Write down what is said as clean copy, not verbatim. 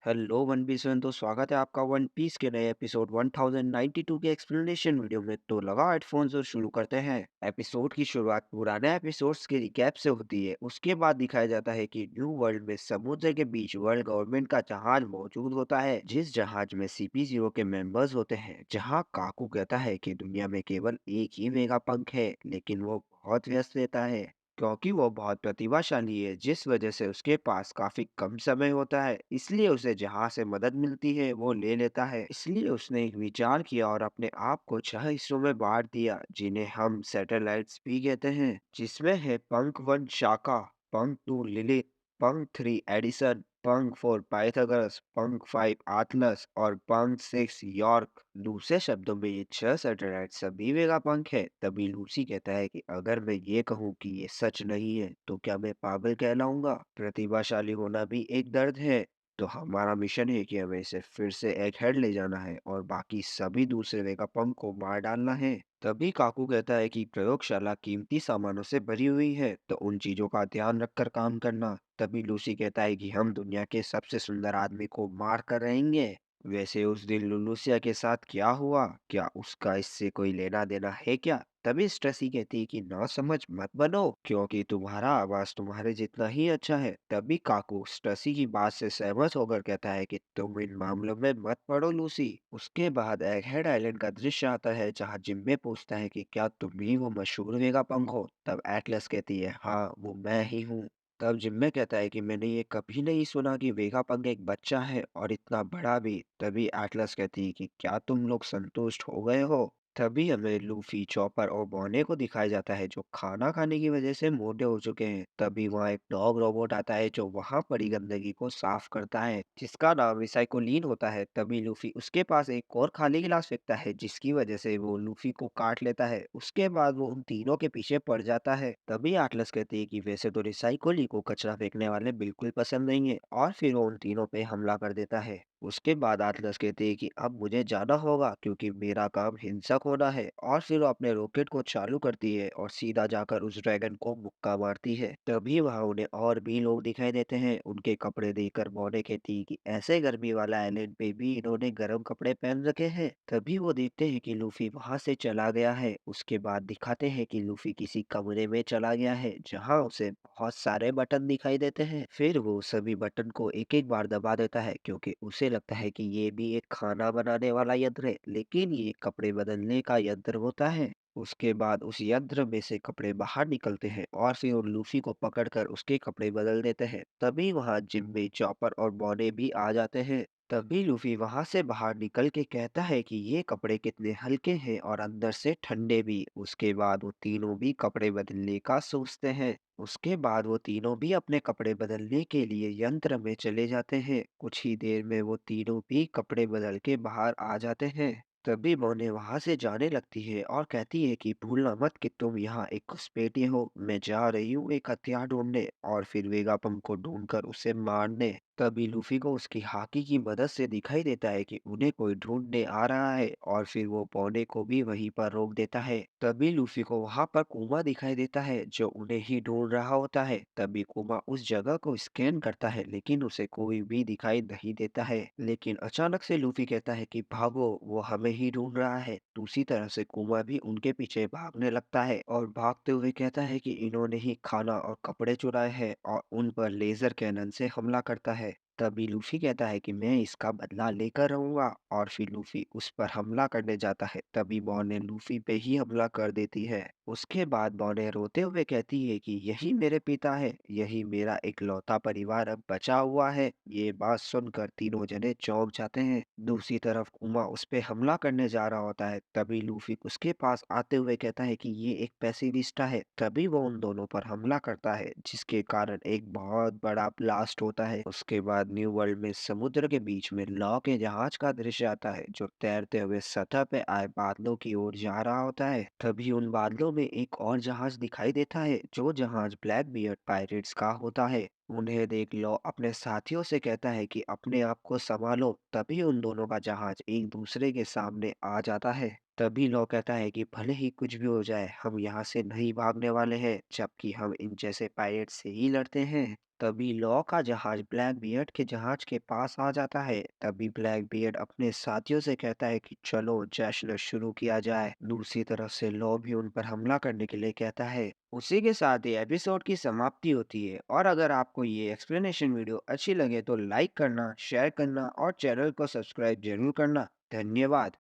Hello one piece fan. तो स्वागत है आपका वन पीस के नए एपिसोड 1092 के एक्सप्लेनेशन वीडियो में। तो लगा हेडफोन्स और शुरू करते हैं। एपिसोड की शुरुआत पुराने एपिसोड्स के रिकैप से होती है। उसके बाद दिखाया जाता है कि न्यू वर्ल्ड में समुद्र के बीच वर्ल्ड गवर्नमेंट का जहाज मौजूद होता है, जिस जहाज में CP0 के मेंबर्स होते हैं। जहां काकू कहता है कि दुनिया में केवल एक ही वेगा पंख है, लेकिन वो बहुत व्यस्त रहता है क्योंकि वो बहुत प्रतिभाशाली है, जिस वजह से उसके पास काफी कम समय होता है। इसलिए उसे जहाँ से मदद मिलती है वो ले लेता है। इसलिए उसने एक विचार किया और अपने आप को 6 हिस्सों में बांट दिया, जिन्हें हम सैटेलाइट्स भी कहते हैं, जिसमें है पंख 1 शाका, पंख 2 लिलिथ, पंख 3 एडिसन, पंख 4 पाइथागोरस, पंख 5 आतलस और पंख 6 यॉर्क। दूसरे शब्दों में ये 6 सैटेलाइट सभी वेगा पंख है। तभी लूसी कहता है कि अगर मैं ये कहूँ कि ये सच नहीं है तो क्या मैं पागल कहलाऊंगा। प्रतिभाशाली होना भी एक दर्द है। तो हमारा मिशन है कि हमें इसे फिर से एक हेड ले जाना है और बाकी सभी दूसरे वेगा पंख को मार डालना है। तभी काकू कहता है कि प्रयोगशाला कीमती सामानों से भरी हुई है, तो उन चीजों का ध्यान रखकर काम करना। तभी लूसी कहता है कि हम दुनिया के सबसे सुंदर आदमी को मार कर रहेंगे। वैसे उस दिन लुलुसिया के साथ क्या हुआ, क्या उसका इससे कोई लेना देना है क्या? तभी स्ट्रेसी कहती है कि ना समझ मत बनो, क्योंकि तुम्हारा आवाज तुम्हारे जितना ही अच्छा है। तभी काकू स्ट्रेसी की बात से सहमत होकर कहता है कि तुम इन मामलों में मत पड़ो लूसी। उसके बाद एगहेड आइलैंड का दृश्य आता है, जहाँ जिम्मे पूछता है कि क्या तुम ही वो मशहूर वेगापंख हो? तब एटलस कहती है, हाँ वो मैं ही हूँ। तब जिम्मे कहता है कि मैंने ये कभी नहीं सुना कि वेगापंख एक बच्चा है और इतना बड़ा भी। तभी एटलस कहती है कि क्या तुम लोग संतुष्ट हो गए हो? तभी हमें लूफी, चॉपर और बॉने को दिखाया जाता है, जो खाना खाने की वजह से मोटे हो चुके हैं। तभी वहाँ एक डॉग रोबोट आता है जो वहाँ पड़ी गंदगी को साफ करता है, जिसका नाम रिसाइकोलीन होता है। तभी लूफी उसके पास एक और खाली गिलास फेंकता है, जिसकी वजह से वो लूफी को काट लेता है। उसके बाद वो उन तीनों के पीछे पड़ जाता है। तभी आटलस कहती है कि वैसे तो रिसाइकोली को कचरा फेंकने वाले बिल्कुल पसंद नहीं है, और फिर वो उन तीनों पे हमला कर देता है। उसके बाद आटलस कहते हैं कि अब मुझे जाना होगा क्योंकि मेरा काम हिंसक होना है, और फिर वो अपने रॉकेट को चालू करती है और सीधा जाकर उस ड्रैगन को मुक्का मारती है। तभी वहां उन्हें और भी लोग दिखाई देते हैं। उनके कपड़े देखकर मोने कहती है कि ऐसे गर्मी वाला आइलैंड पे भी इन्होंने गर्म कपड़े पहन रखे हैं। तभी वो देखते हैं कि लूफी वहां से चला गया है। उसके बाद दिखाते हैं कि लूफी किसी कमरे में चला गया है, जहां उसे बहुत सारे बटन दिखाई देते हैं। फिर वो सभी बटन को एक एक बार दबा देता है, क्योंकि उसे लगता है कि ये भी एक खाना बनाने वाला यंत्र है, लेकिन ये कपड़े बदलने का यंत्र होता है। उसके बाद उस यंत्र में से कपड़े बाहर निकलते हैं और फिर वो लूफी को पकड़कर उसके कपड़े बदल देते हैं। तभी वहां जिम्मी, चॉपर और बॉने भी आ जाते हैं। तभी लूफी वहां से बाहर निकल के कहता है कि ये कपड़े कितने हल्के हैं और अंदर से ठंडे भी। उसके बाद वो तीनों भी कपड़े बदलने का सोचते हैं। उसके बाद वो तीनों भी अपने कपड़े बदलने के लिए यंत्र में चले जाते हैं। कुछ ही देर में वो तीनों भी कपड़े बदल के बाहर आ जाते हैं। तभी मोने वहां से जाने लगती है और कहती है कि भूलना मत कि तुम यहाँ एक घुसपैठिए हो। मैं जा रही हूँ एक हथियार ढूंढने और फिर वेगापम को ढूंढकर उसे मारने। तभी लूफी को उसकी हाकी की मदद से दिखाई देता है कि उन्हें कोई ढूंढने आ रहा है, और फिर वो पौने को भी वहीं पर रोक देता है। तभी लूफी को वहां पर कुमा दिखाई देता है, जो उन्हें ही ढूंढ रहा होता है। तभी कुमा उस जगह को स्कैन करता है, लेकिन उसे कोई भी दिखाई नहीं देता है। लेकिन अचानक से लूफी कहता है कि भागो, वो हमें ही ढूंढ रहा है। दूसरी तरह से कुमा भी उनके पीछे भागने लगता है और भागते हुए कहता है कि इन्होंने ही खाना और कपड़े चुराए हैं, और उन पर लेजर कैनन से हमला करता है। तभी लूफी कहता है कि मैं इसका बदला लेकर रहूंगा, और फिर लूफी उस पर हमला करने जाता है। तभी बॉने लूफी पे ही हमला कर देती है। उसके बाद बॉने रोते हुए कहती है कि यही मेरे पिता है, यही मेरा इकलौता परिवार अब बचा हुआ है। ये बात सुनकर तीनों जने चौंक जाते हैं। दूसरी तरफ कुमा उस पे हमला करने जा रहा होता है। तभी लूफी उसके पास आते हुए कहता है कि ये एक पैसिविस्टा है। तभी वो उन दोनों पर हमला करता है, जिसके कारण एक बहुत बड़ा ब्लास्ट होता है। उसके बाद न्यू वर्ल्ड में समुद्र के बीच में लौ के जहाज का दृश्य आता है, जो तैरते हुए सतह पे आए बादलों की ओर जा रहा होता है। तभी उन बादलों में एक और जहाज दिखाई देता है, जो जहाज ब्लैक बियर्ड पायरेट्स का होता है। उन्हें देख लौ अपने साथियों से कहता है कि अपने आप को संभालो। तभी उन दोनों का जहाज एक दूसरे के सामने आ जाता है। तभी लौ कहता है कि भले ही कुछ भी हो जाए, हम यहाँ से नहीं भागने वाले हैं, जबकि हम इन जैसे पायरेट से ही लड़ते हैं। तभी लॉ का जहाज ब्लैक बियर्ड के जहाज के पास आ जाता है। तभी ब्लैक बियर्ड अपने साथियों से कहता है कि चलो जश्न शुरू किया जाए। दूसरी तरफ से लॉ भी उन पर हमला करने के लिए कहता है। उसी के साथ ही एपिसोड की समाप्ति होती है। और अगर आपको ये एक्सप्लेनेशन वीडियो अच्छी लगे तो लाइक करना, शेयर करना और चैनल को सब्सक्राइब जरूर करना। धन्यवाद।